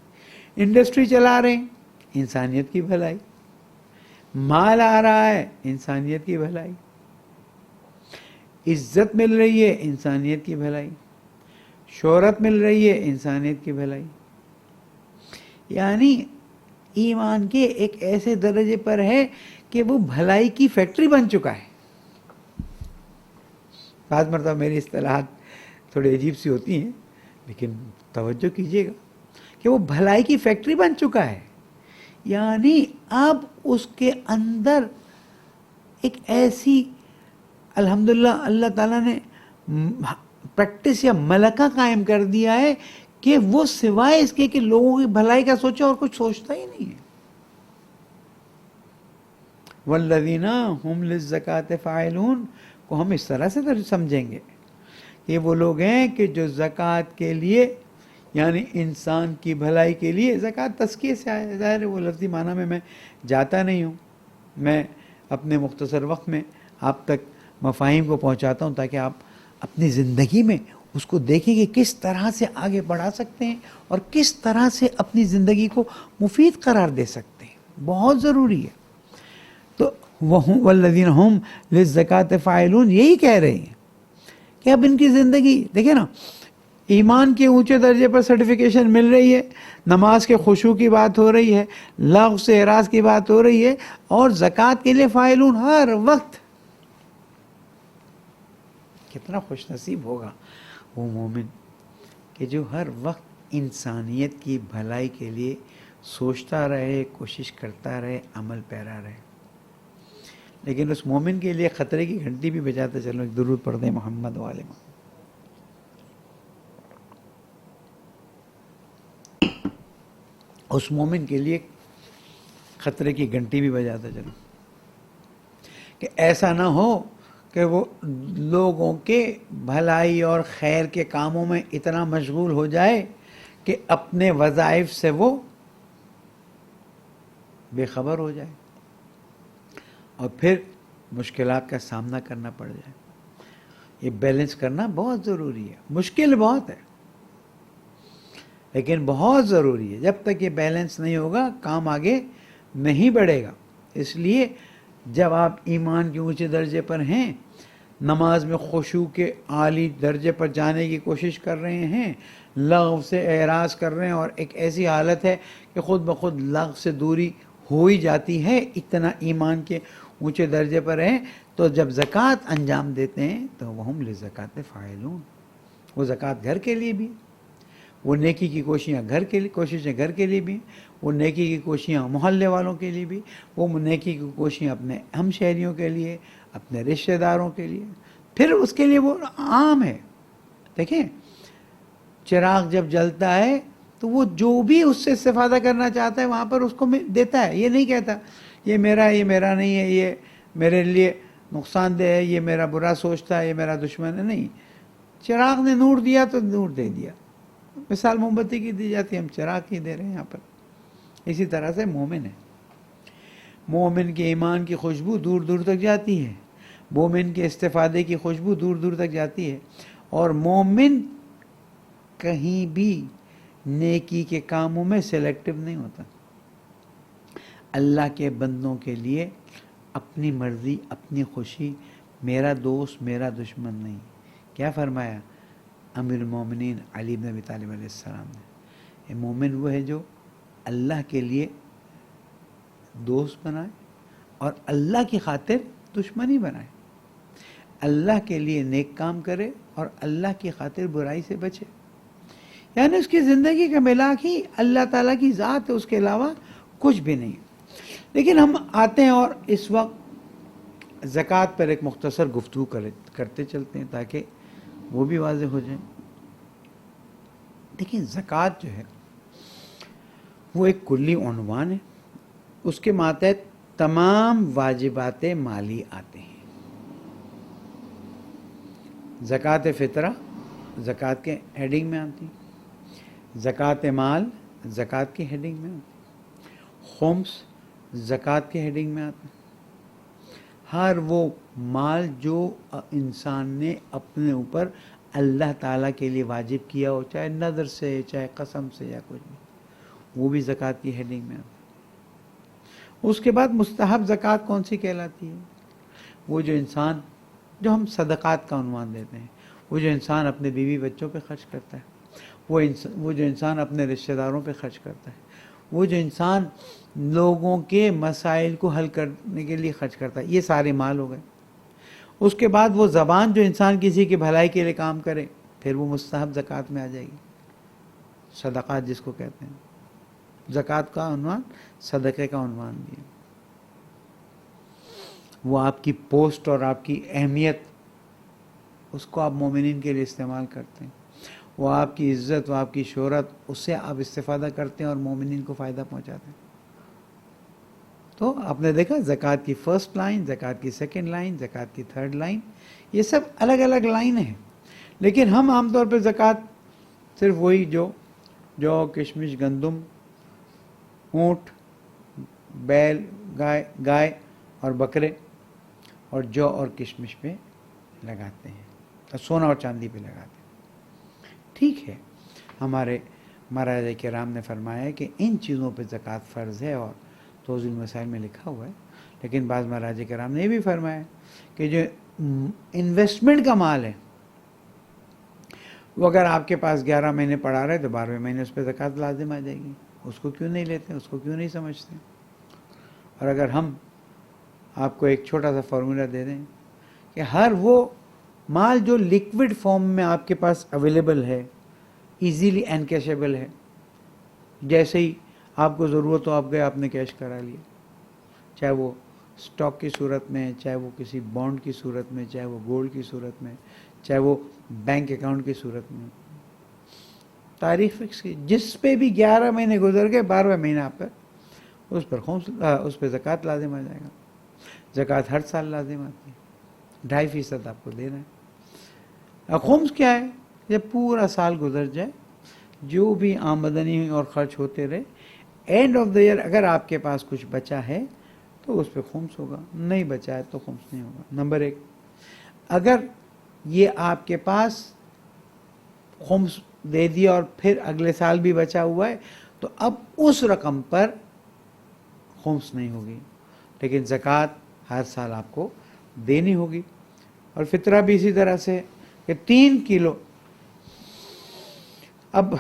انڈسٹری چلا رہے ہیں، انسانیت کی بھلائی، مال آ رہا ہے، انسانیت کی بھلائی، عزت مل رہی ہے، انسانیت کی بھلائی، شہرت مل رہی ہے، انسانیت کی بھلائی۔ یعنی ایمان کے ایک ایسے درجے پر ہے کہ وہ بھلائی کی فیکٹری بن چکا ہے۔ بعض مرتبہ میری اصطلاحات تھوڑی عجیب سی ہوتی ہیں، لیکن توجہ کیجیے گا کہ وہ بھلائی کی فیکٹری بن چکا ہے۔ یعنی اب اس کے اندر ایک ایسی الحمدللہ اللہ تعالیٰ نے پریکٹس یا ملکہ قائم کر دیا ہے کہ وہ سوائے اس کے کہ لوگوں کی بھلائی کا سوچے اور کچھ سوچتا ہی نہیں ہے۔ والذین هم للزکاۃ فاعلون کو ہم اس طرح سے سمجھیں گے کہ وہ لوگ ہیں کہ جو زکوٰۃ کے لیے، یعنی انسان کی بھلائی کے لیے، زکوٰۃ تزکیے سے آیا ہے، ظاہر ہے وہ لفظی معنی میں جاتا نہیں ہوں، میں اپنے مختصر وقت میں آپ تک مفاہیم کو پہنچاتا ہوں تاکہ آپ اپنی زندگی میں اس کو دیکھیں کہ کس طرح سے آگے بڑھا سکتے ہیں اور کس طرح سے اپنی زندگی کو مفید قرار دے سکتے ہیں، بہت ضروری ہے۔ تو والذین ہم للزکاۃ فاعلون یہی کہہ رہے ہیں کہ اب ان کی زندگی دیکھیں نا، ایمان کے اونچے درجے پر سرٹیفیکیشن مل رہی ہے، نماز کے خشوع کی بات ہو رہی ہے، لغو سے اعراض کی بات ہو رہی ہے، اور زکوٰۃ کے لیے فاعلون ہر وقت۔ کتنا خوش نصیب ہوگا وہ مومن کہ جو ہر وقت انسانیت کی بھلائی کے لیے سوچتا رہے، کوشش کرتا رہے، عمل پیرا رہے۔ لیکن اس مومن کے لیے خطرے کی گھنٹی بھی بجاتے چلو، ایک درود پڑھ دیں محمد والے محمد۔ اس مومن کے لیے خطرے کی گھنٹی بھی بجاتے چلو کہ ایسا نہ ہو کہ وہ لوگوں کے بھلائی اور خیر کے کاموں میں اتنا مشغول ہو جائے کہ اپنے وظائف سے وہ بے خبر ہو جائے اور پھر مشکلات کا سامنا کرنا پڑ جائے۔ یہ بیلنس کرنا بہت ضروری ہے، مشکل بہت ہے لیکن بہت ضروری ہے۔ جب تک یہ بیلنس نہیں ہوگا کام آگے نہیں بڑھے گا۔ اس لیے جب آپ ایمان کے اونچے درجے پر ہیں، نماز میں خشوع کے عالی درجے پر جانے کی کوشش کر رہے ہیں، لغو سے اعراض کر رہے ہیں، اور ایک ایسی حالت ہے کہ خود بخود لغو سے دوری ہو ہی جاتی ہے، اتنا ایمان کے اونچے درجے پر ہیں، تو جب زکوٰۃ انجام دیتے ہیں تو وہم للزکاۃ فاعلون، وہ زکوٰۃ گھر کے لیے بھی، وہ نیکی کی کوششیں گھر کے لیے بھی، وہ نیکی کی کوششیں محلے والوں کے لیے بھی، وہ نیکی کی کوششیں اپنے ہم شہریوں کے لیے، اپنے رشتہ داروں کے لیے، پھر اس کے لیے وہ عام ہے۔ دیکھیں چراغ جب جلتا ہے تو وہ جو بھی اس سے استفادہ کرنا چاہتا ہے وہاں پر اس کو دیتا ہے، یہ نہیں کہتا یہ میرا ہے، یہ میرا نہیں ہے، یہ میرے لیے نقصان دہ ہے، یہ میرا برا سوچتا ہے، یہ میرا دشمن ہے۔ نہیں، چراغ نے نور دیا تو نور دے دیا۔ مثال موم بتی کی دی جاتی ہے، ہم چراغ کی دے رہے ہیں یہاں پر۔ اسی طرح سے مومن ہے، مومن کے ایمان کی خوشبو دور دور تک جاتی ہے، مومن کے استفادے کی خوشبو دور دور تک جاتی ہے، اور مومن کہیں بھی نیکی کے کاموں میں سلیکٹو نہیں ہوتا۔ اللہ کے بندوں کے لیے اپنی مرضی، اپنی خوشی، میرا دوست میرا دشمن نہیں۔ کیا فرمایا امیر المومنین علی بن ابی طالب علیہ السلام نے؟ یہ مومن وہ ہے جو اللہ کے لیے دوست بنائے اور اللہ کی خاطر دشمنی بنائے، اللہ کے لیے نیک کام کرے اور اللہ کی خاطر برائی سے بچے۔ یعنی اس کی زندگی کا ملاک ہی اللہ تعالیٰ کی ذات ہے، اس کے علاوہ کچھ بھی نہیں۔ لیکن ہم آتے ہیں اور اس وقت زکوٰۃ پر ایک مختصر گفتگو کرتے چلتے ہیں تاکہ وہ بھی واضح ہو جائیں۔ دیکھیں زکوٰۃ جو ہے وہ ایک کلی عنوان ہے اس کے ماتحت تمام واجبات مالی آتے ہیں. زکوٰۃ فطرہ زکوٰۃ کے ہیڈنگ میں آتی، زکوٰۃ مال زکوٰۃ کی ہیڈنگ میں آتی، خمس زکوٰۃ کے ہیڈنگ میں آتا. ہر وہ مال جو انسان نے اپنے اوپر اللہ تعالیٰ کے لیے واجب کیا ہو، چاہے نذر سے، چاہے قسم سے، یا کچھ بھی، وہ بھی زکوٰۃ کی ہیڈنگ میں آتا. اس کے بعد مستحب زکوٰۃ کون سی کہلاتی ہے؟ وہ جو انسان، جو ہم صدقات کا عنوان دیتے ہیں، وہ جو انسان اپنے بیوی بچوں پہ خرچ کرتا ہے، وہ جو انسان اپنے رشتہ داروں پہ خرچ کرتا ہے، وہ جو انسان لوگوں کے مسائل کو حل کرنے کے لیے خرچ کرتا ہے، یہ سارے مال ہو گئے. اس کے بعد وہ زبان جو انسان کسی کی بھلائی کے لیے کام کرے، پھر وہ مستحب زکوٰۃ میں آ جائے گی. صدقات جس کو کہتے ہیں، زکوٰۃ کا عنوان صدقے کا عنوان بھی ہے. وہ آپ کی پوسٹ اور آپ کی اہمیت، اس کو آپ مومنین کے لیے استعمال کرتے ہیں. وہ آپ کی عزت، وہ آپ کی شہرت، اس سے آپ استفادہ کرتے ہیں اور مومنین کو فائدہ پہنچاتے ہیں. تو آپ نے دیکھا زکوٰۃ کی فرسٹ لائن، زکوٰۃ کی سیکنڈ لائن، زکوٰۃ کی تھرڈ لائن، یہ سب الگ الگ لائن ہیں. لیکن ہم عام طور پہ زکوٰۃ صرف وہی جو کشمش، گندم، اونٹ، بیل، گائے اور بکرے اور جو اور کشمش پہ لگاتے ہیں، اور سونا اور چاندی پہ لگاتے ہیں. ٹھیک ہے، ہمارے مہاراجہ کرام نے فرمایا ہے کہ ان چیزوں پہ زکوٰۃ فرض ہے، اور توضیح المسائل میں لکھا ہوا ہے. لیکن بعض مہاراجہ کرام نے یہ بھی فرمایا کہ جو انویسٹمنٹ کا مال ہے، وہ اگر آپ کے پاس 11 مہینے پڑا رہے تو 12ویں مہینے اس پہ زکوٰۃ لازم آ جائے گی. اس کو کیوں نہیں لیتے، اس کو کیوں نہیں سمجھتے؟ اور اگر ہم آپ کو ایک چھوٹا سا فارمولا دے دیں کہ ہر وہ مال جو لیکوڈ فارم میں آپ کے پاس اویلیبل ہے، ایزیلی انکیشیبل ہے، جیسے ہی آپ کو ضرورت ہو آپ گئے، آپ نے کیش کرا لیا، چاہے وہ سٹاک کی صورت میں، چاہے وہ کسی بانڈ کی صورت میں، چاہے وہ گولڈ کی صورت میں، چاہے وہ بینک اکاؤنٹ کی صورت میں، تاریخ فکس کی، جس پہ بھی 11 مہینے گزر گئے، 12ویں مہینہ آپ پر اس پہ زکوٰۃ لازم آ جائے گا. زکوٰۃ ہر سال لازم آتی ہے، 2.5% آپ کو دینا ہے. خمس کیا ہے؟ جب پورا سال گزر جائے، جو بھی آمدنی اور خرچ ہوتے رہے، اینڈ آف دا ایئر اگر آپ کے پاس کچھ بچا ہے تو اس پہ خمس ہوگا، نہیں بچا ہے تو خمس نہیں ہوگا. نمبر 1، اگر یہ آپ کے پاس خمس دے دیا اور پھر اگلے سال بھی بچا ہوا ہے تو اب اس رقم پر خمس نہیں ہوگی، لیکن زکوٰۃ ہر سال آپ کو دینی ہوگی. اور فطرہ بھی اسی طرح سے کہ 3 کلو. اب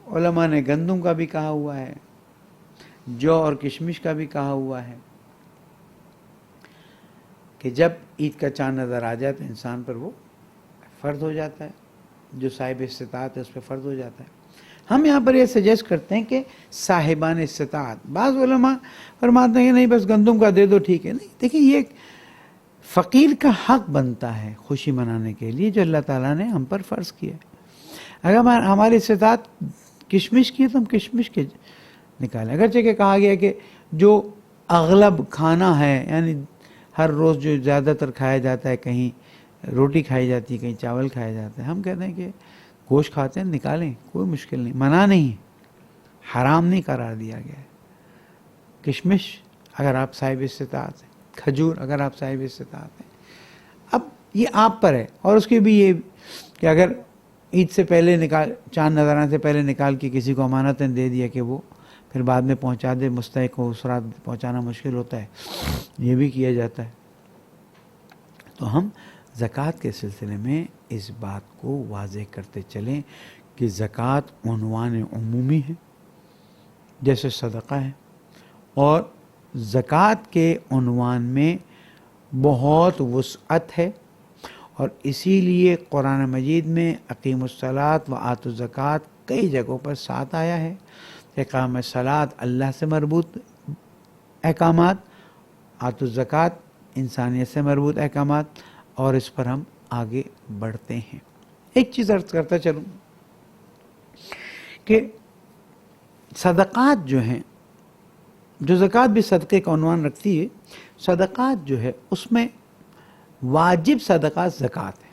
علماء نے گندم کا بھی کہا ہوا ہے، جو اور کشمش کا بھی کہا ہوا ہے کہ جب عید کا چاند نظر آ جائے تو انسان پر وہ فرض ہو جاتا ہے، جو صاحب استطاعت ہے اس پہ فرض ہو جاتا ہے. ہم یہاں پر یہ سجیسٹ کرتے ہیں کہ صاحبان استطاعت. بعض علماء فرماتے ہیں کہ نہیں بس گندم کا دے دو ٹھیک ہے. نہیں، دیکھیں یہ فقیر کا حق بنتا ہے خوشی منانے کے لیے جو اللہ تعالیٰ نے ہم پر فرض کیا ہے. اگر ہماری استطاعت کشمش کی ہے تو ہم کشمش کے نکالیں. اگرچہ کہ کہا گیا کہ جو اغلب کھانا ہے، یعنی ہر روز جو زیادہ تر کھایا جاتا ہے، کہیں روٹی کھائی جاتی ہے، کہیں چاول کھایا جاتا ہے، ہم کہتے ہیں کہ گوشت کھاتے ہیں نکالیں، کوئی مشکل نہیں، منع نہیں، حرام نہیں قرار دیا گیا ہے. کشمش اگر آپ صاحب استطاعت ہیں، کھجور اگر آپ صاحب استطاعت ہیں، اب یہ آپ پر ہے. اور اس کی بھی یہ کہ اگر عید سے پہلے چاند نظر آنے سے پہلے نکال کے کسی کو امانتیں دے دیا کہ وہ پھر بعد میں پہنچا دے، مستحق کو اس رات پہنچانا مشکل ہوتا ہے، یہ بھی کیا جاتا ہے. تو ہم زکوٰۃ کے سلسلے میں اس بات کو واضح کرتے چلیں کہ زکوٰۃ عنوان عمومی ہے جیسے صدقہ ہے، اور زکوٰۃ کے عنوان میں بہت وسعت ہے. اور اسی لیے قرآن مجید میں اقیم الصلاۃ و آتوا الزکوٰۃ کئی جگہوں پر ساتھ آیا ہے. اقام الصلاۃ اللہ سے مربوط احکامات، آتوا الزکوٰۃ انسانیت سے مربوط احکامات، اور اس پر ہم آگے بڑھتے ہیں. ایک چیز عرض کرتا چلوں کہ صدقات جو ہیں جو زکوٰۃ بھی صدقے کا عنوان رکھتی ہے، صدقات جو ہے اس میں واجب صدقات زکوٰۃ ہے،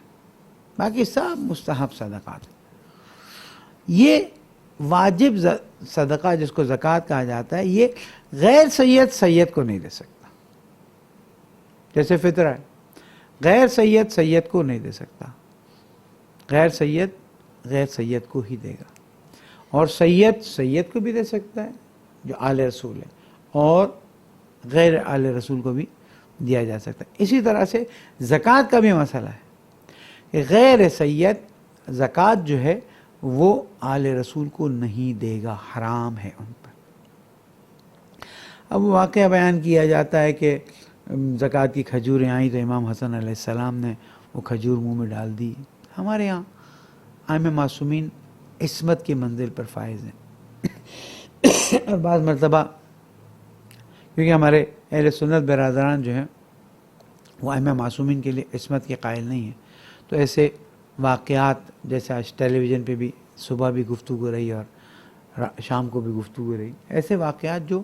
باقی سب مستحب صدقات ہیں۔ یہ واجب صدقہ جس کو زکوٰۃ کہا جاتا ہے، یہ غیر سید کو نہیں دے سکتا، جیسے فطرہ ہے، غیر سید کو نہیں دے سکتا، غیر سید کو ہی دے گا، اور سید کو بھی دے سکتا ہے جو آل رسول ہے، اور غیر آل رسول کو بھی دیا جا سکتا ہے۔ اسی طرح سے زکوٰۃ کا بھی مسئلہ ہے کہ غیر سید زکوٰۃ جو ہے وہ آل رسول کو نہیں دے گا، حرام ہے ان پر۔ اب واقعہ بیان کیا جاتا ہے کہ زکوٰۃ کی کھجوریں آئیں تو امام حسن علیہ السلام نے وہ کھجور منہ میں ڈال دی۔ ہمارے یہاں ائمہ معصومین عصمت کی منزل پر فائز ہیں، اور بعض مرتبہ کیونکہ ہمارے اہل سنت برادران جو ہیں وہ ائمہ معصومین کے لیے عصمت کے قائل نہیں ہیں، تو ایسے واقعات جیسے آج ٹیلی ویژن پہ بھی صبح بھی گفتگو رہی اور شام کو بھی گفتگو رہی، ایسے واقعات جو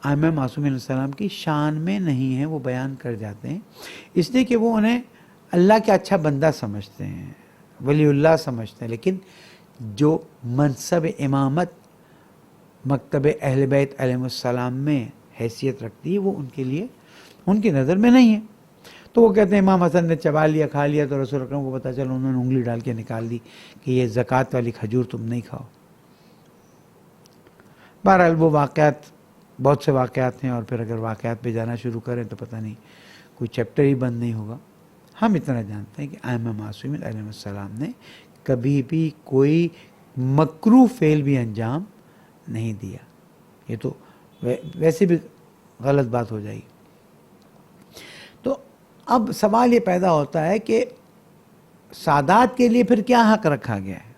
ائمہ معصومین علیہ السلام کی شان میں نہیں ہیں وہ بیان کر جاتے ہیں، اس لیے کہ وہ انہیں اللہ کے اچھا بندہ سمجھتے ہیں، ولی اللہ سمجھتے ہیں، لیکن جو منصب امامت مکتب اہل بیت علیہ السلام میں حیثیت رکھتی ہے وہ ان کے لیے ان کی نظر میں نہیں ہے۔ تو وہ کہتے ہیں امام حسن نے چبا لیا، کھا لیا، تو رسول اکرم کو پتہ چلا، انہوں نے انگلی ڈال کے نکال دی کہ یہ زکوٰۃ والی کھجور تم نہیں کھاؤ۔ بہرحال وہ واقعات، بہت سے واقعات ہیں، اور پھر اگر واقعات پہ جانا شروع کریں تو پتہ نہیں کوئی چیپٹر ہی بند نہیں ہوگا۔ ہم اتنا جانتے ہیں کہ ائمہ معصومین علیہ السلام نے کبھی بھی کوئی مکروہ فعل بھی انجام نہیں دیا، یہ تو ویسے بھی غلط بات ہو جائے گی۔ تو اب سوال یہ پیدا ہوتا ہے کہ سادات کے لیے پھر کیا حق رکھا گیا ہے؟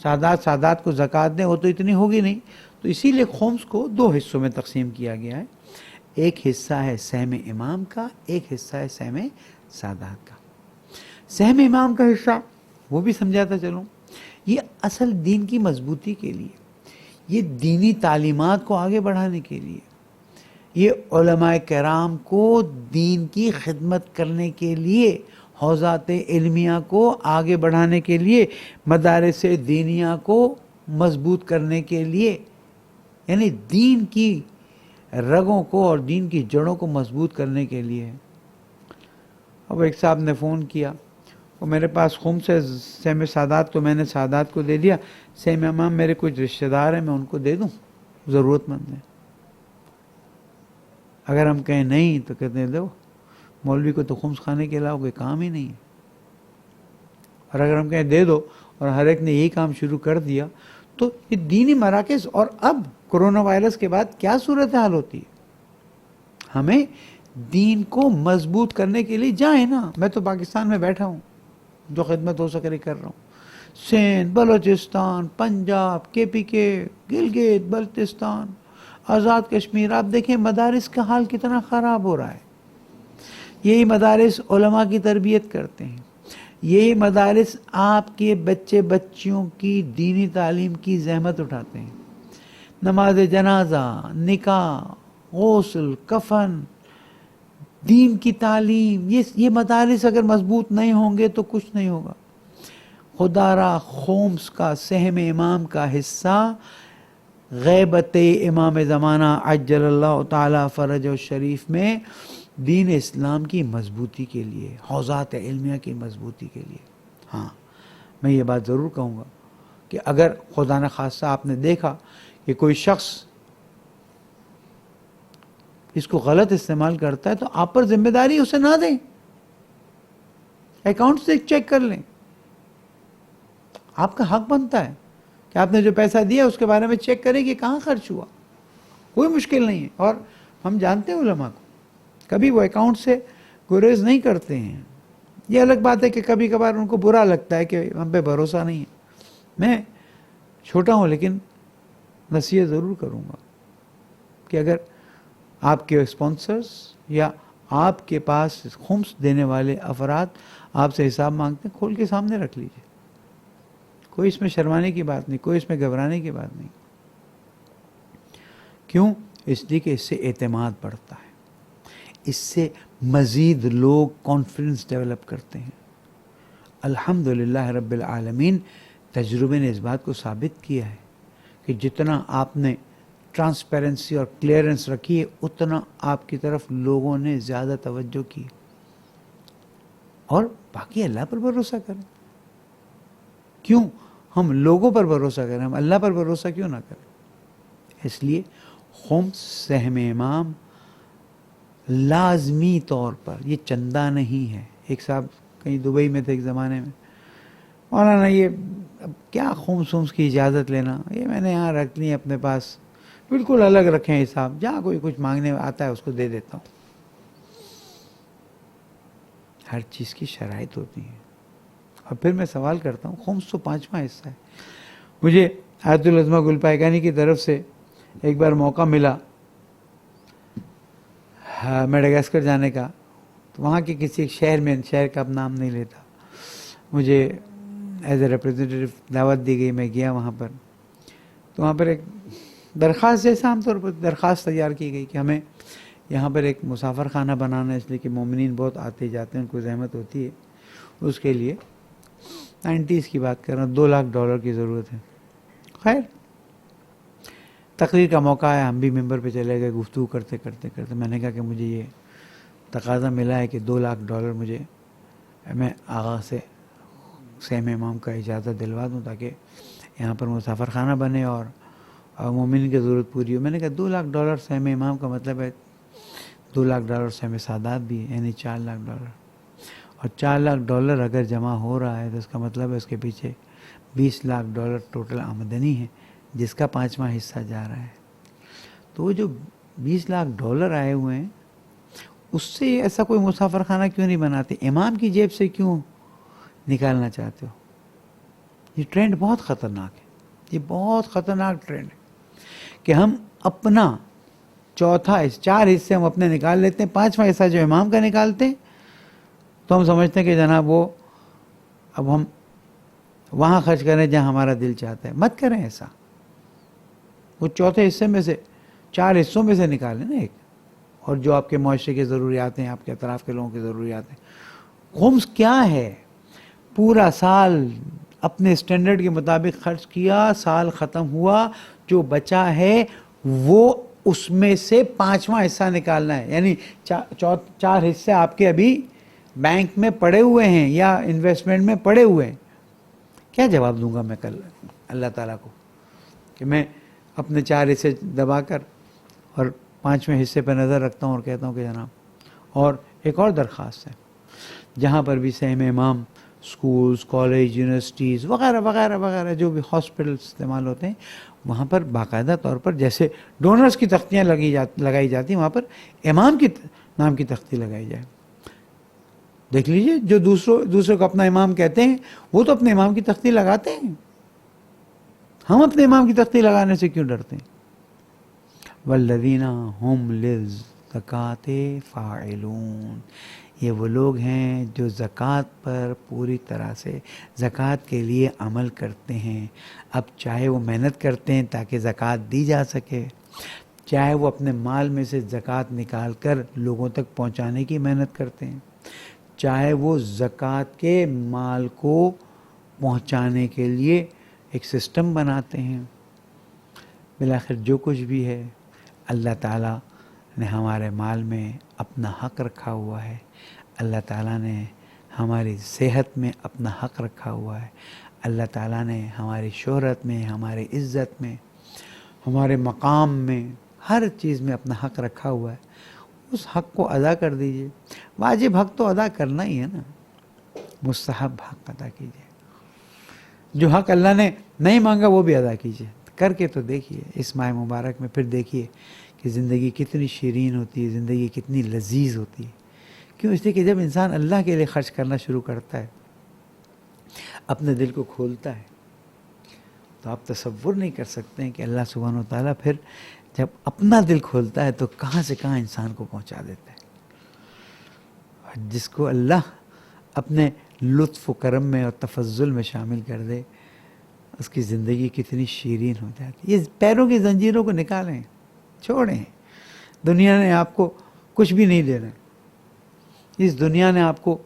سادات کو زکوٰۃ دیں، وہ تو اتنی ہوگی نہیں، تو اسی لیے خمس کو دو حصوں میں تقسیم کیا گیا ہے، ایک حصہ ہے سہم امام کا، ایک حصہ ہے سہم سادات کا۔ سہم امام کا حصہ وہ بھی سمجھاتا چلوں، یہ اصل دین کی مضبوطی کے لیے، یہ دینی تعلیمات کو آگے بڑھانے کے لیے، یہ علماء کرام کو دین کی خدمت کرنے کے لیے، حوزات علمیہ کو آگے بڑھانے کے لیے، مدارس دینیہ کو مضبوط کرنے کے لیے، یعنی دین کی رگوں کو اور دین کی جڑوں کو مضبوط کرنے کے لیے۔ اب ایک صاحب نے فون کیا، وہ میرے پاس خمس ہے سہم سادات، تو میں نے سادات کو دے دیا، سہم امام میرے کچھ رشتہ دار ہیں، میں ان کو دے دوں، ضرورت مند ہیں۔ اگر ہم کہیں نہیں تو کہتے ہیں دو، مولوی کو تو خمس کھانے کے علاوہ کوئی کام ہی نہیں ہے، اور اگر ہم کہیں دے دو اور ہر ایک نے یہی کام شروع کر دیا تو یہ دینی مراکز، اور اب کرونا وائرس کے بعد کیا صورتحال ہوتی ہے؟ ہمیں دین کو مضبوط کرنے کے لیے جائیں نا، میں تو پاکستان میں بیٹھا ہوں، جو خدمت ہو سکے کر رہا ہوں، سندھ، بلوچستان، پنجاب، KPK، گلگت بلتستان، آزاد کشمیر، آپ دیکھیں مدارس کا حال کتنا خراب ہو رہا ہے۔ یہی مدارس علماء کی تربیت کرتے ہیں، یہی مدارس آپ کے بچے بچیوں کی دینی تعلیم کی زحمت اٹھاتے ہیں، نماز جنازہ، نکاح، غسل، کفن، دین کی تعلیم، یہ مدارس اگر مضبوط نہیں ہوں گے تو کچھ نہیں ہوگا۔ خدا را خمس کا سہم امام کا حصہ غیبت امام زمانہ عجل اللہ تعالی فرج و شریف میں دین اسلام کی مضبوطی کے لیے، حوزات علمیہ کی مضبوطی کے لیے۔ ہاں، میں یہ بات ضرور کہوں گا کہ اگر خدا نخواستہ آپ نے دیکھا کہ کوئی شخص اس کو غلط استعمال کرتا ہے تو آپ پر ذمہ داری اسے نہ دیں، اکاؤنٹ سے چیک کر لیں، آپ کا حق بنتا ہے کہ آپ نے جو پیسہ دیا اس کے بارے میں چیک کریں کہ کہاں خرچ ہوا، کوئی مشکل نہیں ہے۔ اور ہم جانتے ہیں علماء کو، کبھی وہ اکاؤنٹ سے گریز نہیں کرتے ہیں۔ یہ الگ بات ہے کہ کبھی کبھار ان کو برا لگتا ہے کہ ہم پہ بھروسہ نہیں ہے۔ میں چھوٹا ہوں لیکن نصیحت ضرور کروں گا کہ اگر آپ کے اسپانسرز یا آپ کے پاس خمس دینے والے افراد آپ سے حساب مانگتے ہیں، کھول کے سامنے رکھ لیجئے، کوئی اس میں شرمانے کی بات نہیں، کوئی اس میں گھبرانے کی بات نہیں۔ کیوں؟ اس لیے کہ اس سے اعتماد بڑھتا ہے، اس سے مزید لوگ کانفیڈنس ڈیولپ کرتے ہیں۔ الحمدللہ رب العالمین، تجربے نے اس بات کو ثابت کیا ہے کہ جتنا آپ نے ٹرانسپیرنسی اور کلیئرنس رکھی ہے، اتنا آپ کی طرف لوگوں نے زیادہ توجہ کی۔ اور باقی اللہ پر بھروسہ کریں۔ کیوں ہم لوگوں پر بھروسہ کریں، ہم اللہ پر بھروسہ کیوں نہ کریں؟ اس لیے خمس سہم امام لازمی طور پر، یہ چندہ نہیں ہے۔ ایک صاحب کہیں دبئی میں تھے ایک زمانے میں، مولانا یہ اب کیا خمس کی اجازت لینا، یہ میں نے یہاں رکھ لی اپنے پاس، بالکل الگ رکھیں حساب، جہاں کوئی کچھ مانگنے آتا ہے اس کو دے دیتا ہوں۔ ہر چیز کی شرائط ہوتی ہیں۔ اور پھر میں سوال کرتا ہوں، خمس تو 5واں حصہ ہے۔ مجھے آیت العظمہ گل پائگانی کی طرف سے ایک بار موقع ملا میڈاگاسکر جانے کا، تو وہاں کے کسی ایک شہر میں، شہر کا اب نام نہیں لیتا، مجھے ایز اے ریپریزنٹیو دعوت دی گئی، میں گیا وہاں پر۔ تو وہاں پر ایک درخواست، جیسا عام طور پر درخواست تیار کی گئی کہ ہمیں یہاں پر ایک مسافر خانہ بنانا ہے، اس لیے کہ مومنین بہت آتے جاتے ہیں، ان کو زحمت ہوتی ہے، اس کے لیے 90s کی بات کر رہا ہوں، $2 لاکھ کی ضرورت ہے۔ خیر، تقریر کا موقع آیا، ہم بھی ممبر پہ چلے گئے، گفتگو کرتے کرتے کرتے میں نے کہا کہ مجھے یہ تقاضا ملا ہے کہ $2 لاکھ مجھے، میں آغا سے سیم امام کا اجازت دلوا دوں تاکہ یہاں پر مسافر خانہ بنے اور مومن کی ضرورت پوری ہو۔ میں نے کہا $2 لاکھ سیم امام کا مطلب ہے $2 لاکھ سیم سادات بھی ہے، یعنی $4 لاکھ، اور $4 لاکھ اگر جمع ہو رہا ہے تو اس کا مطلب ہے اس کے پیچھے $20 لاکھ ٹوٹل آمدنی ہے، جس کا 5واں حصہ جا رہا ہے۔ تو وہ جو $20 لاکھ آئے ہوئے ہیں، اس سے ایسا کوئی مسافر خانہ کیوں نہیں بناتے؟ امام کی جیب سے کیوں نکالنا چاہتے ہو؟ یہ ٹرینڈ بہت خطرناک ہے، یہ بہت خطرناک ٹرینڈ ہے کہ ہم اپنا چوتھا 4 حصے ہم اپنے نکال لیتے ہیں، 5واں حصہ جو امام کا نکالتے ہیں تو ہم سمجھتے ہیں کہ جناب وہ اب ہم وہاں خرچ کریں جہاں ہمارا دل چاہتا ہے۔ مت کریں ایسا، وہ چوتھے حصے میں سے 4 حصوں میں سے نکالیں نا ایک، اور جو آپ کے معاشرے کے ضروریات ہیں، آپ کے اطراف کے لوگوں کے ضروریات ہیں۔ خمس کیا ہے؟ پورا سال اپنے اسٹینڈرڈ کے مطابق خرچ کیا، سال ختم ہوا، جو بچا ہے وہ اس میں سے 5واں حصہ نکالنا ہے، یعنی 4 حصے آپ کے ابھی بینک میں پڑے ہوئے ہیں یا انویسٹمنٹ میں پڑے ہوئے ہیں۔ کیا جواب دوں گا میں کل اللہ تعالیٰ کو کہ میں اپنے 4 حصے دبا کر اور 5ویں حصے پہ نظر رکھتا ہوں اور کہتا ہوں کہ جناب۔ اور ایک اور درخواست ہے، جہاں پر بھی سہم امام سکولز، کالج، یونیورسٹیز وغیرہ وغیرہ وغیرہ جو بھی ہاسپٹل استعمال ہوتے ہیں، وہاں پر باقاعدہ طور پر جیسے ڈونرز کی تختیاں لگائی جاتی ہیں، وہاں پر امام کی نام کی تختی لگائی جائے۔ دیکھ لیجئے، جو دوسرے کو اپنا امام کہتے ہیں وہ تو اپنے امام کی تختی لگاتے ہیں، ہم اپنے امام کی تختی لگانے سے کیوں ڈرتے ہیں؟ والذین هم للزکاة فاعلون، یہ وہ لوگ ہیں جو زکوٰۃ پر پوری طرح سے زکوٰۃ کے لیے عمل کرتے ہیں۔ اب چاہے وہ محنت کرتے ہیں تاکہ زکوٰۃ دی جا سکے، چاہے وہ اپنے مال میں سے زکوٰۃ نکال کر لوگوں تک پہنچانے کی محنت کرتے ہیں، چاہے وہ زکوٰۃ کے مال کو پہنچانے کے لیے ایک سسٹم بناتے ہیں۔ بالآخر جو کچھ بھی ہے، اللہ تعالیٰ نے ہمارے مال میں اپنا حق رکھا ہوا ہے، اللہ تعالیٰ نے ہماری صحت میں اپنا حق رکھا ہوا ہے، اللہ تعالیٰ نے ہماری شہرت میں، ہماری عزت میں، ہمارے مقام میں، ہر چیز میں اپنا حق رکھا ہوا ہے۔ اس حق کو ادا کر دیجئے۔ واجب حق تو ادا کرنا ہی ہے نا، مستحب حق ادا کیجئے۔ جو حق اللہ نے نہیں مانگا وہ بھی ادا کیجئے، کر کے تو دیکھیے اس ماہ مبارک میں، پھر دیکھیے کہ زندگی کتنی شیرین ہوتی ہے، زندگی کتنی لذیذ ہوتی ہے۔ کیوں؟ اس لیے کہ جب انسان اللہ کے لیے خرچ کرنا شروع کرتا ہے، اپنے دل کو کھولتا ہے، تو آپ تصور نہیں کر سکتے ہیں کہ اللہ سبحانہ و تعالیٰ پھر جب اپنا دل کھولتا ہے تو کہاں سے کہاں انسان کو پہنچا دیتا ہے۔ اور جس کو اللہ اپنے لطف و کرم میں اور تفضل میں شامل کر دے، اس کی زندگی کتنی شیرین ہو جاتی ہے۔ یہ پیروں کی زنجیروں کو نکالیں، چھوڑیں۔ دنیا نے آپ کو کچھ بھی نہیں دینا ہے، اس دنیا نے آپ کو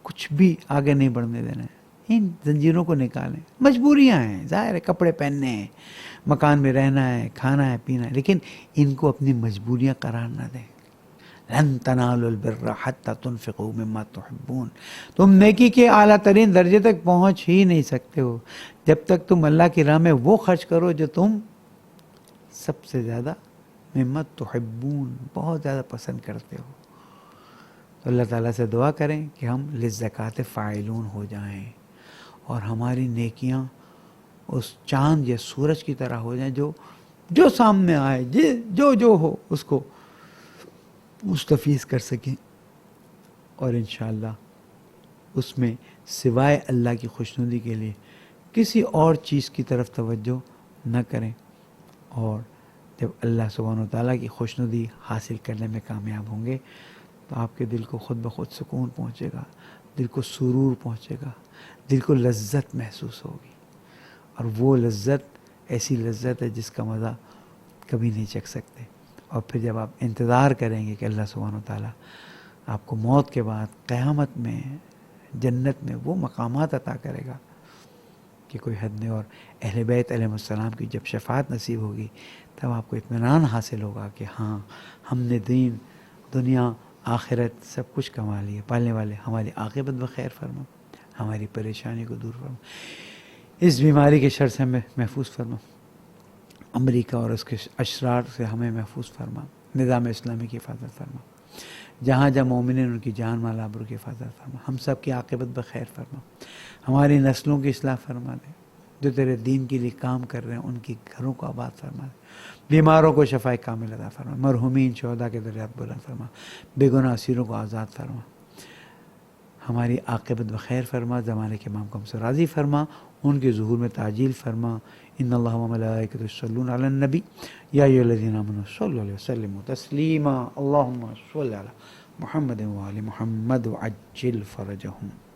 کچھ بھی آگے نہیں بڑھنے دینا ہے. ان زنجیروں کو نکالیں. مجبوریاں ہیں، ظاہر ہے، کپڑے پہننے ہیں، مکان میں رہنا ہے، کھانا ہے، پینا ہے، لیکن ان کو اپنی مجبوریاں قرار نہ دیں. لن تنالوا البر حتى تنفقوا مما تحبون. تم نیکی کے اعلیٰ ترین درجے تک پہنچ ہی نہیں سکتے ہو جب تک تم اللہ کی راہ میں وہ خرچ کرو جو تم سب سے زیادہ مما تحبون، بہت زیادہ پسند کرتے ہو. تو اللہ تعالیٰ سے دعا کریں کہ ہم للزکوٰۃ فاعلون ہو جائیں اور ہماری نیکیاں اس چاند یا سورج کی طرح ہو جائیں جو سامنے آئے، جو ہو اس کو مستفیض کر سکیں، اور انشاءاللہ اس میں سوائے اللہ کی خوشنودی کے لیے کسی اور چیز کی طرف توجہ نہ کریں. اور جب اللہ سبحانہ و تعالیٰ کی خوشنودی حاصل کرنے میں کامیاب ہوں گے تو آپ کے دل کو خود بخود سکون پہنچے گا، دل کو سرور پہنچے گا، دل کو لذت محسوس ہوگی. اور وہ لذت ایسی لذت ہے جس کا مزہ کبھی نہیں چکھ سکتے. اور پھر جب آپ انتظار کریں گے کہ اللہ سبحانہ و تعالیٰ آپ کو موت کے بعد قیامت میں جنت میں وہ مقامات عطا کرے گا کہ کوئی حد نہیں. اور اہل بیت علیہ السلام کی جب شفاعت نصیب ہوگی تب آپ کو اطمینان حاصل ہوگا کہ ہاں ہم نے دین دنیا آخرت سب کچھ کما لیے. پالنے والے ہماری عاقبت بخیر فرما، ہماری پریشانی کو دور فرما، اس بیماری کے شر سے ہمیں محفوظ فرما، امریکہ اور اس کے اشرار سے ہمیں محفوظ فرما، نظام اسلامی کی حفاظت فرما، جہاں جہاں مومنین ان کی جان مال آبرو کی حفاظت فرما، ہم سب کی عاقبت بخیر فرما، ہماری نسلوں کی اصلاح فرما دے، جو تیرے دین کے لیے کام کر رہے ہیں ان کی گھروں کو آباد فرما دے، بیماروں کو شفاء کامل عطا فرما، مرحومین شہداء کے درجات بلند فرما، بے گناہ اسیروں کو آزاد فرما، ہماری عاقبت بخیر فرما، زمانے کے امام کو ہم سے راضی فرما، ان کے ظہور میں تعجیل فرما. ان اللہ و ملائکۃہ یصلون علی النبی یا ایھا الذین آمنوا صلوا علیہ وسلم تسلیما. اللہم صل علی محمد و آل محمد وعجل فرجہم.